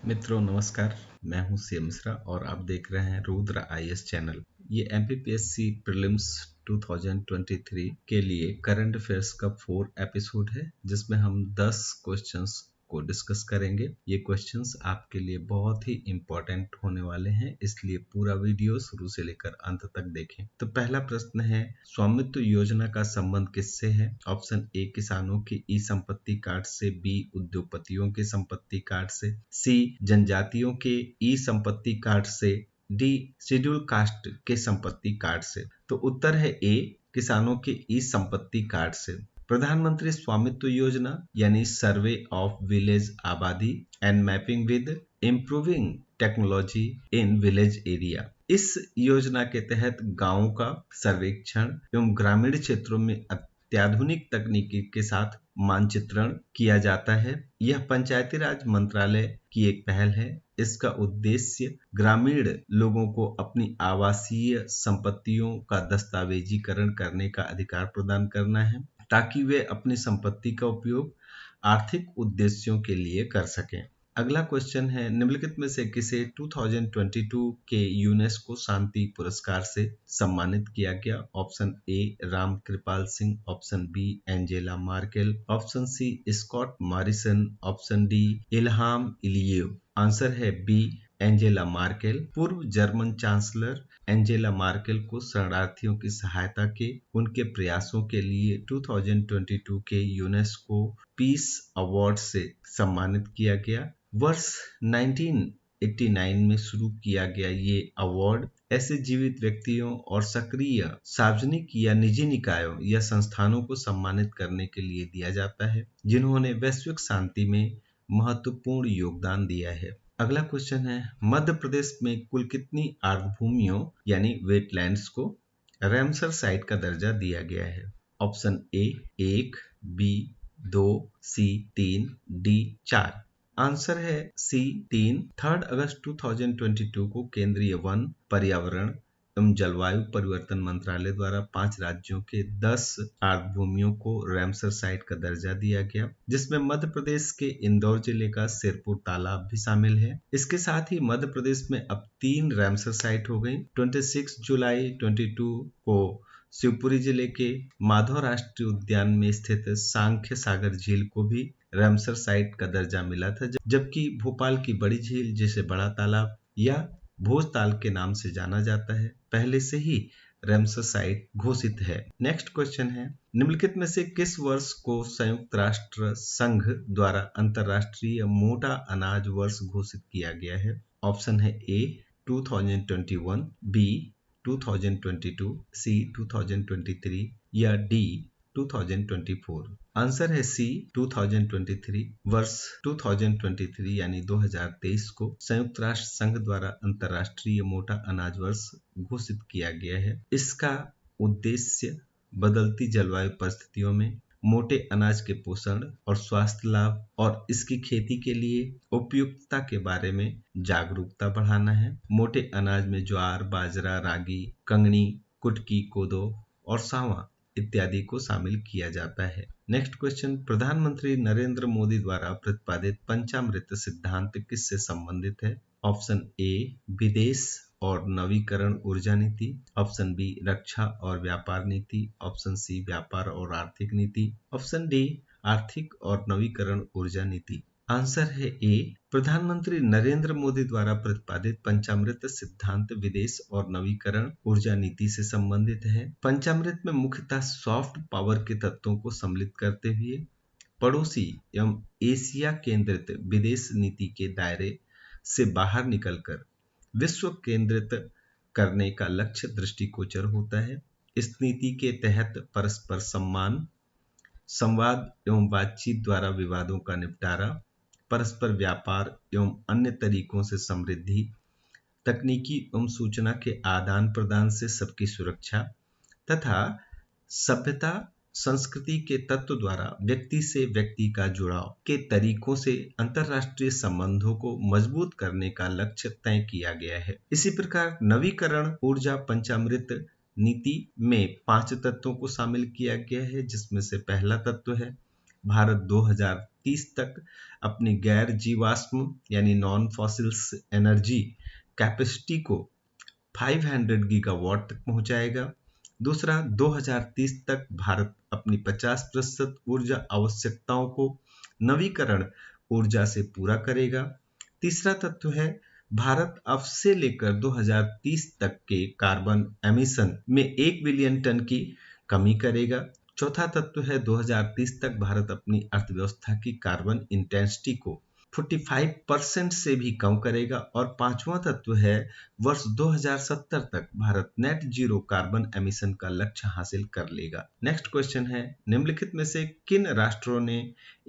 मित्रों नमस्कार। मैं हूं सी मिश्रा और आप देख रहे हैं रुद्र आईएएस चैनल। ये एमपीपीएससी प्रीलिम्स 2023 के लिए करंट अफेयर्स का 4 एपिसोड है, जिसमें हम 10 क्वेश्चंस को डिस्कस करेंगे। ये क्वेश्चंस आपके लिए बहुत ही इम्पोर्टेंट होने वाले हैं, इसलिए पूरा वीडियो शुरू से लेकर अंत तक देखें। तो पहला प्रश्न है, स्वामित्व योजना का संबंध किससे है? ऑप्शन ए किसानों के ई संपत्ति कार्ड से, बी उद्योगपतियों के संपत्ति कार्ड से, सी जनजातियों के ई संपत्ति कार्ड से, डी शेड्यूल कास्ट के संपत्ति कार्ड से। तो उत्तर है ए किसानों के ई संपत्ति कार्ड से। प्रधानमंत्री स्वामित्व योजना यानी सर्वे ऑफ विलेज आबादी and mapping with improving technology in village area. इस योजना के तहत गांवों का सर्वेक्षण एवं ग्रामीण क्षेत्रों में अत्याधुनिक तकनीकी के साथ मानचित्रण किया जाता है। यह पंचायती राज मंत्रालय की एक पहल है। इसका उद्देश्य ग्रामीण लोगों को अपनी आवासीय संपत्तियों का दस्तावेजीकरण करने का अधिकार प्रदान करना है, ताकि वे अपनी संपत्ति का उपयोग आर्थिक उद्देश्यों के लिए कर सकें। अगला क्वेश्चन है, निम्नलिखित में से किसे 2022 के यूनेस्को शांति पुरस्कार से सम्मानित किया गया? Option A Ram Kripal Singh, option B Angela Merkel, option C Scott Morrison, option D Ilham Aliyev. Answer है बी एंजेला मार्केल। पूर्व जर्मन चांसलर एंजेला मार्केल को शरणार्थियों की सहायता के उनके प्रयासों के लिए 2022 के यूनेस्को पीस अवार्ड से सम्मानित किया गया। वर्ष 1989 में शुरू किया गया ये अवार्ड ऐसे जीवित व्यक्तियों और सक्रिय सार्वजनिक या निजी निकायों या संस्थानों को सम्मानित करने के लिए दिया जाता है, जिन्होंने वैश्विक शांति में महत्वपूर्ण योगदान दिया है। अगला क्वेश्चन है, मध्य प्रदेश में कुल कितनी आर्द्रभूमियों यानी वेटलैंड्स को रामसर साइट का दर्जा दिया गया है? Option A 1, B 2, C 3, D 4। Answer है सी 3। 3 अगस्त 2022 को केंद्रीय वन, पर्यावरण एवं जलवायु परिवर्तन मंत्रालय द्वारा 5 राज्यों के 10 आर्द्रभूमियों को रामसर साइट का दर्जा दिया गया, जिसमें मध्य प्रदेश के इंदौर जिले का सिरपुर तालाब भी शामिल है। इसके साथ ही मध्य प्रदेश में अब 3 रामसर साइट हो गई। 26 जुलाई 22 को शिवपुरी जिले के माधव राष्ट्रीय उद्यान में स्थित सांख्य सागर झील को भी रामसर साइट का दर्जा मिला था, जबकि भोपाल की बड़ी झील, जिसे बड़ा तालाब या भोजताल के नाम से जाना जाता है, पहले से ही रामसर साइट घोषित है। नेक्स्ट क्वेश्चन है, निम्नलिखित में से किस वर्ष को संयुक्त राष्ट्र संघ द्वारा अंतरराष्ट्रीय मोटा अनाज वर्ष घोषित किया गया है? ऑप्शन है ए 2021, बी 2022, सी 2023 या डी 2024। आंसर है सी 2023। वर्ष 2023 यानी 2023 को संयुक्त राष्ट्र संघ द्वारा अंतरराष्ट्रीय मोटा अनाज वर्ष घोषित किया गया है। इसका उद्देश्य बदलती जलवायु परिस्थितियों में मोटे अनाज के पोषण और स्वास्थ्य लाभ और इसकी खेती के लिए उपयुक्तता के बारे में जागरूकता बढ़ाना है। मोटे अनाज में ज्वार, बाजरा, रागी, कंगनी, कुटकी, कोदो और सांवा इत्यादि को शामिल किया जाता है। नेक्स्ट क्वेश्चन, प्रधानमंत्री नरेंद्र मोदी द्वारा प्रतिपादित पंचामृत सिद्धांत किससे संबंधित है? ऑप्शन ए विदेश और नवीकरण ऊर्जा नीति, ऑप्शन बी रक्षा और व्यापार नीति, ऑप्शन सी व्यापार और आर्थिक नीति, ऑप्शन डी आर्थिक और नवीकरण ऊर्जा नीति। आंसर है ए प्रधानमंत्री नरेंद्र मोदी द्वारा प्रतिपादित पंचामृत सिद्धांत विदेश और नवीकरण ऊर्जा नीति से संबंधित है। पंचामृत में मुख्यतः सॉफ्ट पावर के तत्वों को सम्मिलित करते हुए पड़ोसी एवं एशिया केंद्रित विदेश नीति के दायरे से बाहर निकलकर विश्व केंद्रित करने का लक्ष्य दृष्टिगोचर होता है। इस नीति के तहत परस्पर सम्मान, संवाद एवं बातचीत द्वारा विवादों का निपटारा, परस्पर व्यापार एवं अन्य तरीकों से समृद्धि, तकनीकी एवं सूचना के आदान प्रदान से सबकी सुरक्षा तथा सभ्यता संस्कृति के तत्व द्वारा व्यक्ति से व्यक्ति का जुड़ाव के तरीकों से अंतरराष्ट्रीय संबंधों को मजबूत करने का लक्ष्य तय किया गया है। इसी प्रकार नवीकरण ऊर्जा पंचामृत नीति में 5 तत्वों को शामिल किया गया है, जिसमें से पहला तत्व है भारत 2030 तक अपनी गैर जीवाश्म यानी नॉन फॉसिल्स एनर्जी कैपेसिटी को 500 गीगावाट तक पहुंचाएगा। दूसरा, 2030 तक भारत अपनी 50% ऊर्जा आवश्यकताओं को नवीकरण ऊर्जा से पूरा करेगा। तीसरा तत्व है भारत अब से लेकर 2030 तक के कार्बन एमिशन में 1 बिलियन टन की कमी करेगा। चौथा तत्व है 2030 तक भारत अपनी अर्थव्यवस्था की कार्बन इंटेंसिटी को 45% से भी कम करेगा। और पांचवा तत्व है वर्ष 2070 तक Bharat net zero carbon emission का लक्ष्य हासिल कर लेगा। नेक्स्ट क्वेश्चन है, निम्नलिखित में से किन राष्ट्रों ने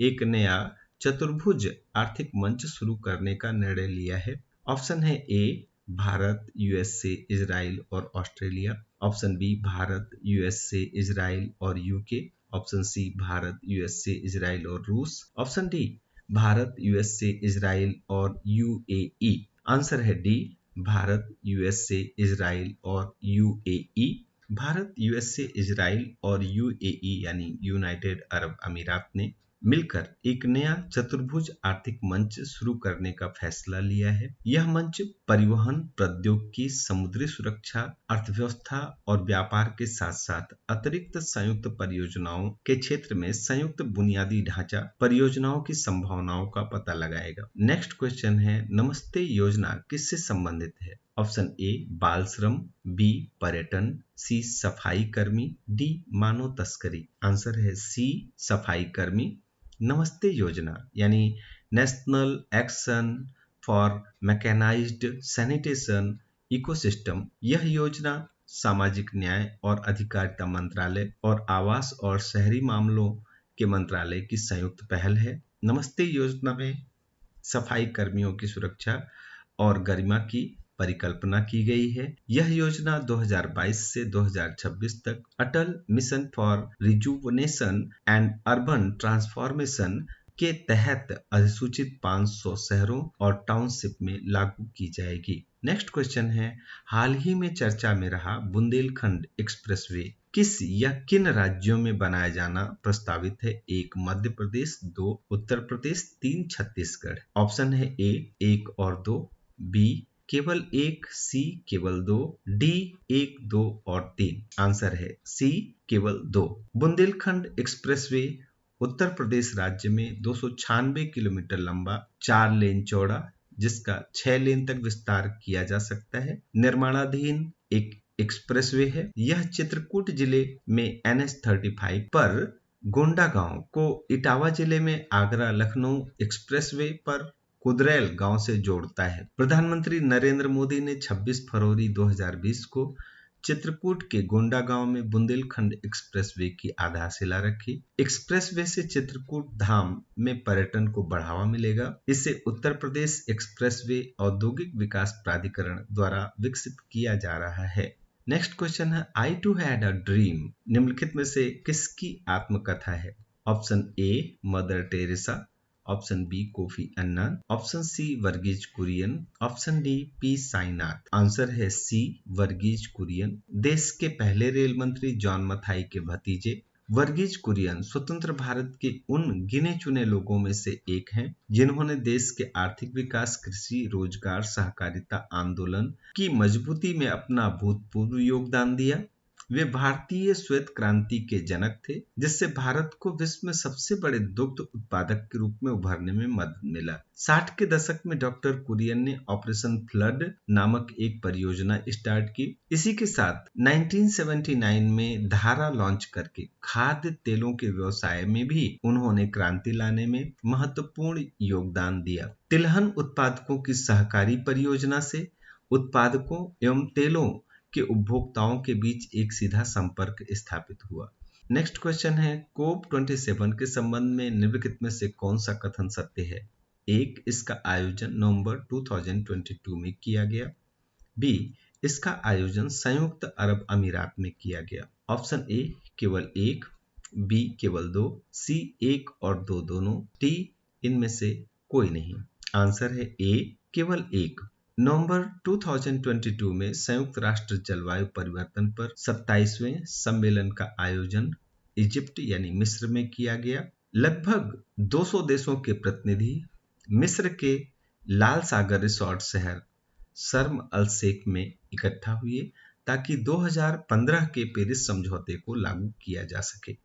एक नया चतुर्भुज आर्थिक मंच शुरू करने का निर्णय लिया है? ऑप्शन है ए भारत, यूएसए, इजराइल और Australia. Option B Bharat, USA, Israel और UK. Option C Bharat, USA, Israel और रूस। Option D Bharat, USA, Israel और यूएई। आंसर है डी भारत, यूएसए, इजराइल और यूएई। भारत, यूएसए, इजराइल और यूएई यानी यूनाइटेड अरब अमीरात ने मिलकर एक नया चतुर्भुज आर्थिक मंच शुरू करने का फैसला लिया है। यह मंच परिवहन, प्रौद्योगिकी, समुद्री सुरक्षा, अर्थव्यवस्था और व्यापार के साथ साथ अतिरिक्त संयुक्त परियोजनाओं के क्षेत्र में संयुक्त बुनियादी ढांचा परियोजनाओं की संभावनाओं का पता लगाएगा। नेक्स्ट क्वेश्चन है, नमस्ते योजना किससे संबंधित है? ऑप्शन ए बाल श्रम, बी पर्यटन, सी सफाई कर्मी, डी मानव तस्करी। आंसर है सी सफाई कर्मी। नमस्ते योजना यानी national action for mechanised sanitation ecosystem, यह योजना सामाजिक न्याय और अधिकारिता मंत्रालय और आवास और शहरी मामलों के मंत्रालय की संयुक्त पहल है। नमस्ते योजना में सफाई कर्मियों की सुरक्षा और गरिमा की परिकल्पना की गई है। यह योजना 2022 से 2026 तक Atal mission for rejuvenation and urban transformation के तहत अधिसूचित 500 शहरों और टाउनशिप में लागू की जाएगी। नेक्स्ट क्वेश्चन है, हाल ही में चर्चा में रहा बुंदेलखंड एक्सप्रेसवे किस या किन राज्यों में बनाया जाना प्रस्तावित है? एक मध्य प्रदेश, 2 उत्तर प्रदेश, 3 छत्तीसगढ़। ऑप्शन है ए 1 और 2, बी केवल 1, सी केवल 2, डी 1, 2 और 3। आंसर है सी केवल 2। बुंदेलखंड एक्सप्रेसवे उत्तर प्रदेश राज्य में 296 किलोमीटर लंबा, 4 लेन चौड़ा, जिसका 6 लेन तक विस्तार किया जा सकता है, निर्माणाधीन एक एक्सप्रेसवे है। यह चित्रकूट जिले में NH35 पर गोंडा गांव को इटावा जिले में आगरा लखनऊ एक्सप्रेसवे पर कुदरेल गांव से जोड़ता है। प्रधानमंत्री नरेंद्र मोदी ने 26 फरवरी 2020 को चित्रकूट के गोंडा गांव में बुंदेलखंड एक्सप्रेसवे की आधारशिला रखी। एक्सप्रेसवे से चित्रकूट धाम में पर्यटन को बढ़ावा मिलेगा। इसे उत्तर प्रदेश एक्सप्रेसवे औद्योगिक विकास प्राधिकरण द्वारा विकसित किया जा रहा है। नेक्स्ट क्वेश्चन है, I too had a dream निम्नलिखित में से किसकी आत्मकथा है? Option A Mother Teresa, option B Kofi Annan, option C Verghese Kurien, option D P Sainath. Answer है सी वर्गीज कुरियन। देश के पहले रेल मंत्री जॉन मथाई के भतीजे वर्गीज कुरियन स्वतंत्र भारत के उन गिने चुने लोगों में से एक हैं जिन्होंने देश के आर्थिक विकास, कृषि, रोजगार, सहकारिता आंदोलन की मजबूती में अपना भूतपूर्व योगदान दिया। वे भारतीय श्वेत क्रांति के जनक थे, जिससे भारत को विश्व में सबसे बड़े दुग्ध उत्पादक के रूप में उभरने में मदद मिला। 60 के दशक में डॉक्टर कुरियन ने ऑपरेशन फ्लड नामक एक परियोजना स्टार्ट की। इसी के साथ 1979 में धारा लॉन्च करके खाद्य तेलों के व्यवसाय में भी उन्होंने क्रांति लाने में महत्वपूर्ण योगदान दिया। तिलहन उत्पादकों की सहकारी परियोजना से उत्पादकों एवं तेलों के उपभोक्ताओं के बीच एक सीधा संपर्क स्थापित हुआ। नेक्स्ट क्वेश्चन है, कोप 27 के संबंध में निम्नलिखित में से कौन सा कथन सत्य है? एक, इसका आयोजन नवंबर 2022 में किया गया। बी, इसका आयोजन संयुक्त अरब अमीरात में किया गया। ऑप्शन ए केवल 1, बी केवल 2, सी 1 और 2 दोनों, डी इनमें से कोई नहीं। आंसर है ए केवल 1। नवंबर 2022 में संयुक्त राष्ट्र जलवायु परिवर्तन पर 27वें सम्मेलन का आयोजन इजिप्ट यानी मिस्र में किया गया। लगभग 200 देशों के प्रतिनिधि मिस्र के लाल सागर रिसोर्ट शहर शर्म अल शेख में इकट्ठा हुए ताकि 2015 के पेरिस समझौते को लागू किया जा सके।